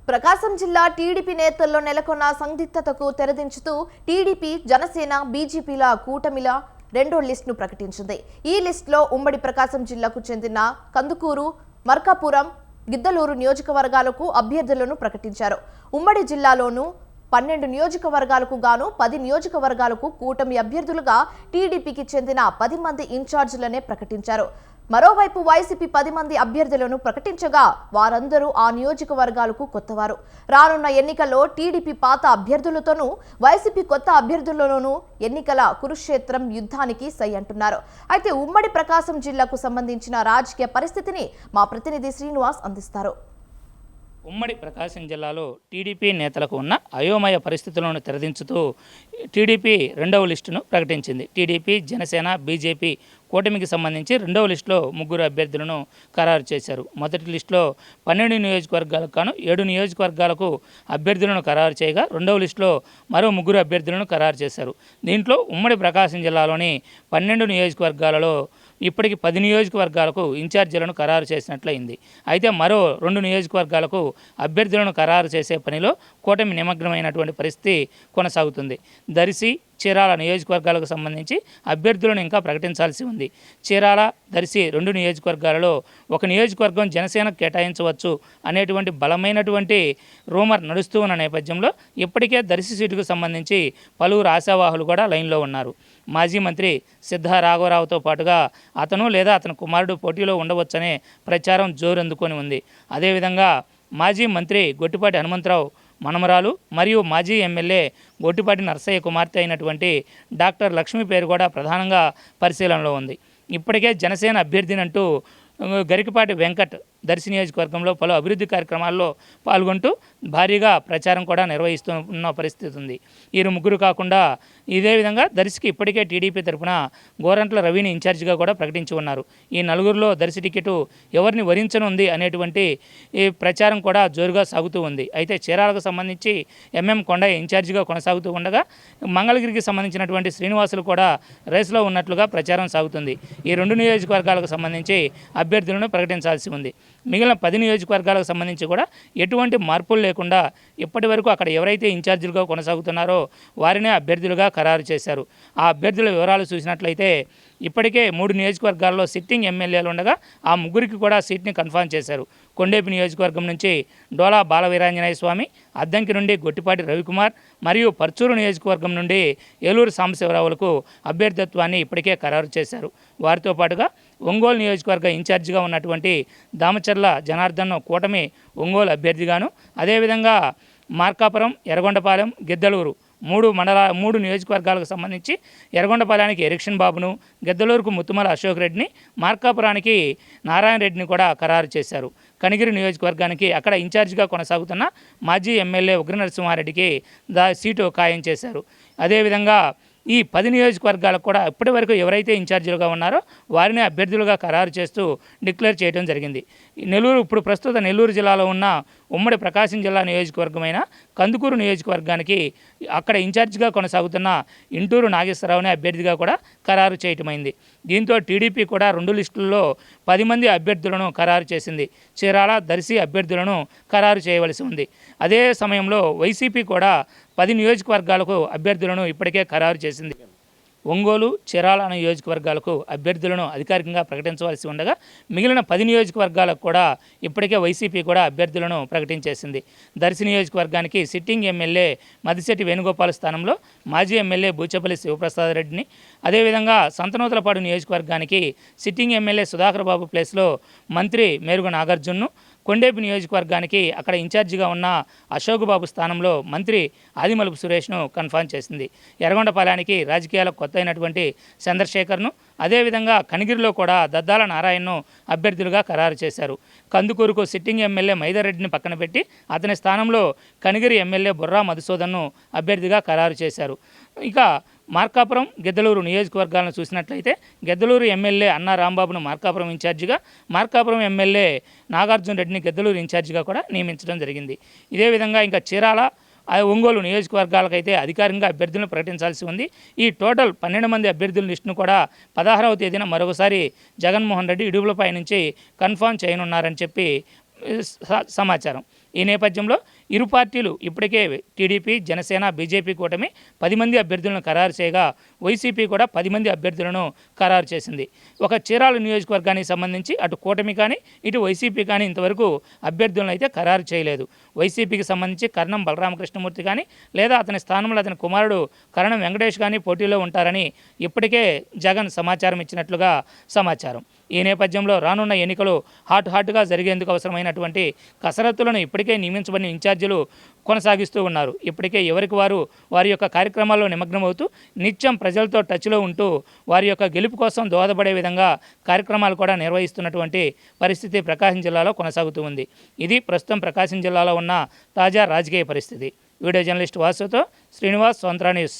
ప్రకాశం జిల్లా టీడీపీ నేతల్లో నెలకొన్న సందిగ్ధతకు తెరదించుతూ టీడీపీ, జనసేన, బీజేపీల కూటమిల రెండో లిస్టును ప్రకటించింది. ఈ లిస్టులో ఉమ్మడి ప్రకాశం జిల్లాకు చెందిన కందుకూరు, మార్కాపురం, గిద్దలూరు నియోజకవర్గాలకు అభ్యర్థులను ప్రకటించారు. ఉమ్మడి జిల్లాలోనూ 12 నియోజకవర్గాలకు గాను 10 నియోజకవర్గాలకు కూటమి అభ్యర్థులుగా టీడీపీకి చెందిన 10 మంది ఇన్ఛార్జీలనే ప్రకటించారు. మరోవైపు వైసీపీ 10 మంది అభ్యర్థులను ప్రకటించగా వారందరూ ఆ నియోజకవర్గాలకు కొత్తవారు. రానున్న ఎన్నికల్లో టీడీపీ పాత అభ్యర్థులతోనూ వైసీపీ కొత్త అభ్యర్థులలోనూ ఎన్నికల కురుక్షేత్రం యుద్ధానికి సై అంటున్నారు. అయితే ఉమ్మడి ప్రకాశం జిల్లాకు సంబంధించిన రాజకీయ పరిస్థితిని మా ప్రతినిధి శ్రీనివాస్ అందిస్తారు. ఉమ్మడి ప్రకాశం జిల్లాలో టీడీపీ నేతలకు ఉన్న అయోమయ పరిస్థితులను తెరదించుతూ టీడీపీ రెండవ లిస్టును ప్రకటించింది. టీడీపీ, జనసేన, బీజేపీ కూటమికి సంబంధించి రెండవ లిస్టులో 3 అభ్యర్థులను ఖరారు చేశారు. మొదటి లిస్టులో 12 నియోజకవర్గాలకు గాను 7 నియోజకవర్గాలకు అభ్యర్థులను ఖరారు చేయగా రెండవ లిస్టులో మరో 3 అభ్యర్థులను ఖరారు చేశారు. దీంట్లో ఉమ్మడి ప్రకాశం జిల్లాలోని 12 నియోజకవర్గాలలో ఇప్పటికి 10 నియోజకవర్గాలకు ఇన్ఛార్జీలను ఖరారు చేసినట్లయింది. అయితే మరో 2 నియోజకవర్గాలకు అభ్యర్థులను ఖరారు చేసే పనిలో కూటమి నిమగ్నమైనటువంటి పరిస్థితి కొనసాగుతుంది. దర్శి, చీరాల నియోజకవర్గాలకు సంబంధించి అభ్యర్థులను ఇంకా ప్రకటించాల్సి ఉంది. చీరాల, దర్శి 2 నియోజకవర్గాలలో ఒక నియోజకవర్గం జనసేనకు కేటాయించవచ్చు అనేటువంటి బలమైనటువంటి రూమర్ నడుస్తూ ఉన్న నేపథ్యంలో ఇప్పటికే దర్శి సీటుకు సంబంధించి పలువురు ఆశావాహులు కూడా లైన్లో ఉన్నారు. మాజీ మంత్రి సిద్ధా రాఘవరావుతో పాటుగా అతను లేదా అతని కుమారుడు పోటీలో ఉండవచ్చనే ప్రచారం జోరందుకొని ఉంది. అదేవిధంగా మాజీ మంత్రి గొట్టిపాటి హనుమంతరావు మనమరాలు మరియు మాజీ ఎమ్మెల్యే గొట్టిపాటి నరసయ్య కుమార్తె అయినటువంటి డాక్టర్ లక్ష్మి పేరు కూడా ప్రధానంగా పరిశీలనలో ఉంది. ఇప్పటికే జనసేన అభ్యర్థినంటూ గరికపాటి వెంకట్ దర్శి నియోజకవర్గంలో పలు అభివృద్ధి కార్యక్రమాల్లో పాల్గొంటూ భారీగా ప్రచారం కూడా నిర్వహిస్తున్న పరిస్థితి ఉంది. వీరు ముగ్గురు కాకుండా ఇదే విధంగా దర్శికి ఇప్పటికే టీడీపీ తరఫున గోరంట్ల రవిని ఇన్ఛార్జిగా కూడా ప్రకటించి ఉన్నారు. ఈ నలుగురిలో దర్శి టికెట్ ఎవరిని వరించనుంది అనేటువంటి ఈ ప్రచారం కూడా జోరుగా సాగుతూ ఉంది. అయితే చీరాలకు సంబంధించి ఎంఎం కొండయ్య ఇన్ఛార్జిగా కొనసాగుతూ ఉండగా మంగళగిరికి సంబంధించినటువంటి శ్రీనివాసులు కూడా రేసులో ఉన్నట్లుగా ప్రచారం సాగుతుంది. ఈ 2 నియోజకవర్గాలకు సంబంధించి అభ్యర్థులను ప్రకటించాల్సి ఉంది. మిగిలిన 10 నియోజకవర్గాలకు సంబంధించి కూడా ఎటువంటి మార్పులు లేకుండా ఇప్పటి వరకు అక్కడ ఎవరైతే ఇన్ఛార్జీలుగా కొనసాగుతున్నారో వారినే అభ్యర్థులుగా ఖరారు చేశారు. ఆ అభ్యర్థుల వివరాలు చూసినట్లయితే ఇప్పటికే 3 నియోజకవర్గాల్లో సిట్టింగ్ ఎమ్మెల్యేలు ఉండగా ఆ 3కి కూడా సీట్ని కన్ఫర్మ్ చేశారు. కొండేపి నియోజకవర్గం నుంచి డోలా బాలవీరాంజనేయ స్వామి, అద్దంకి నుండి గొట్టిపాటి రవికుమార్ మరియు పర్చూరు నియోజకవర్గం నుండి ఏలూరు సాంబశివరావులకు అభ్యర్థిత్వాన్ని ఇప్పటికే ఖరారు చేశారు. వారితో పాటుగా ఒంగోలు నియోజకవర్గ ఇన్ఛార్జిగా ఉన్నటువంటి దామచర్ల జనార్దన్ను కూటమి ఒంగోలు అభ్యర్థిగాను, అదేవిధంగా మార్కాపురం, ఎర్రగొండపాలెం, గిద్దలూరు 3 నియోజకవర్గాలకు సంబంధించి ఎర్రగొండపాలెనికి ఎరిక్షన్ బాబును, గిద్దలూరుకు ముత్తుమల అశోక్ రెడ్డిని, మార్కాపురానికి నారాయణ రెడ్డిని కూడా ఖరారు చేశారు. కనిగిరి నియోజకవర్గానికి అక్కడ ఇన్ఛార్జిగా కొనసాగుతున్న మాజీ ఎమ్మెల్యే ఉగ్ర నరసింహారెడ్డికి సీటు ఖాయం చేశారు. అదేవిధంగా ఈ 10 నియోజకవర్గాలకు కూడా ఇప్పటి వరకు ఎవరైతే ఇన్ఛార్జీలుగా ఉన్నారో వారిని అభ్యర్థులుగా ఖరారు చేస్తూ డిక్లేర్ చేయడం జరిగింది. ఇప్పుడు ప్రస్తుత నెల్లూరు జిల్లాలో ఉన్న ఉమ్మడి ప్రకాశం జిల్లా నియోజకవర్గమైన కందుకూరు నియోజకవర్గానికి అక్కడ ఇన్ఛార్జిగా కొనసాగుతున్న ఇంటూరు నాగేశ్వరరావుని అభ్యర్థిగా కూడా ఖరారు చేయటమైంది. దీంతో టీడీపీ కూడా 2 లిస్టుల్లో 10 మంది అభ్యర్థులను ఖరారు చేసింది. చీరాల, దర్శి అభ్యర్థులను ఖరారు చేయవలసి ఉంది. అదే సమయంలో వైసీపీ కూడా 10 నియోజకవర్గాలకు అభ్యర్థులను ఇప్పటికే ఖరారు చేసింది. ఒంగోలు, చీరాల నియోజకవర్గాలకు అభ్యర్థులను అధికారికంగా ప్రకటించవలసి ఉండగా మిగిలిన 10 నియోజకవర్గాలకు కూడా ఇప్పటికే వైసీపీ కూడా అభ్యర్థులను ప్రకటించేసింది. దర్శి నియోజకవర్గానికి సిట్టింగ్ ఎమ్మెల్యే మదిశెట్టి వేణుగోపాల్ స్థానంలో మాజీ ఎమ్మెల్యే బూచపల్లి శివప్రసాద్ రెడ్డిని, అదేవిధంగా సంతనూతలపాడు నియోజకవర్గానికి సిట్టింగ్ ఎమ్మెల్యే సుధాకర్ బాబు ప్లేస్లో మంత్రి మేరుగు నాగార్జున్ను, కొండేపి నియోజకవర్గానికి అక్కడ ఇన్ఛార్జిగా ఉన్న అశోక్ బాబు స్థానంలో మంత్రి ఆదిమలుపు సురేష్ను కన్ఫర్మ్ చేసింది. ఎర్రగొండపాలెనికి రాజకీయాలకు కొత్త అయినటువంటి చంద్రశేఖర్ను, అదేవిధంగా కనిగిరిలో కూడా దద్దాల నారాయణను అభ్యర్థులుగా ఖరారు చేశారు. కందుకూరుకు సిట్టింగ్ ఎమ్మెల్యే మైదర్ రెడ్డిని పక్కన పెట్టి అతని స్థానంలో కనిగిరి ఎమ్మెల్యే బుర్రా మధుసూదన్ను అభ్యర్థిగా ఖరారు చేశారు. ఇక మార్కాపురం, గిద్దలూరు నియోజకవర్గాలను చూసినట్లయితే గిద్దలూరు ఎమ్మెల్యే అన్నా రాంబాబును మార్కాపురం ఇన్ఛార్జిగా, మార్కాపురం ఎమ్మెల్యే నాగార్జున రెడ్డిని గిద్దలూరు ఇన్ఛార్జిగా కూడా నియమించడం జరిగింది. ఇదే విధంగా ఇంకా చీరాల, ఒంగోలు నియోజకవర్గాలకైతే అధికారికంగా అభ్యర్థులను ప్రకటించాల్సి ఉంది. ఈ టోటల్ 12 మంది అభ్యర్థుల లిస్టును కూడా 16వ తేదీన మరొకసారి జగన్మోహన్ రెడ్డి ఇడుగులపై నుంచి కన్ఫర్మ్ చేయనున్నారని చెప్పి సమాచారం. ఈ నేపథ్యంలో ఇరు పార్టీలు ఇప్పటికే టీడీపీ జనసేన బీజేపీ కూటమి 10 మంది అభ్యర్థులను ఖరారు చేయగా వైసీపీ కూడా 10 మంది అభ్యర్థులను ఖరారు చేసింది. ఒక చీరాల నియోజకవర్గానికి సంబంధించి అటు కూటమి కానీ ఇటు వైసీపీ కానీ ఇంతవరకు అభ్యర్థులను అయితే ఖరారు చేయలేదు. వైసీపీకి సంబంధించి కర్ణం బలరామకృష్ణమూర్తి కానీ లేదా అతని స్థానంలో అతని కుమారుడు కరణం వెంకటేష్ కానీ పోటీలో ఉంటారని ఇప్పటికే జగన్ సమాచారం ఇచ్చినట్లుగా సమాచారం. ఈ నేపథ్యంలో రానున్న ఎన్నికలు హాట్గా జరిగేందుకు అవసరమైనటువంటి కసరత్తులను ఇప్పటికే నియమించబడిన ఇన్ఛార్జీలు కొనసాగిస్తూ ఉన్నారు. ఇప్పటికే ఎవరికి వారి యొక్క కార్యక్రమాల్లో నిమగ్నమవుతూ నిత్యం ప్రజలతో టచ్లో ఉంటూ వారి యొక్క గెలుపు కోసం దోహదపడే విధంగా కార్యక్రమాలు కూడా నిర్వహిస్తున్నటువంటి పరిస్థితి ప్రకాశం జిల్లాలో కొనసాగుతూ ఉంది. ఇది ప్రస్తుతం ప్రకాశం జిల్లాలో ఉన్న తాజా రాజకీయ పరిస్థితి. వీడియో జర్నలిస్ట్ వాసుతో శ్రీనివాస్, స్వంత్ర న్యూస్.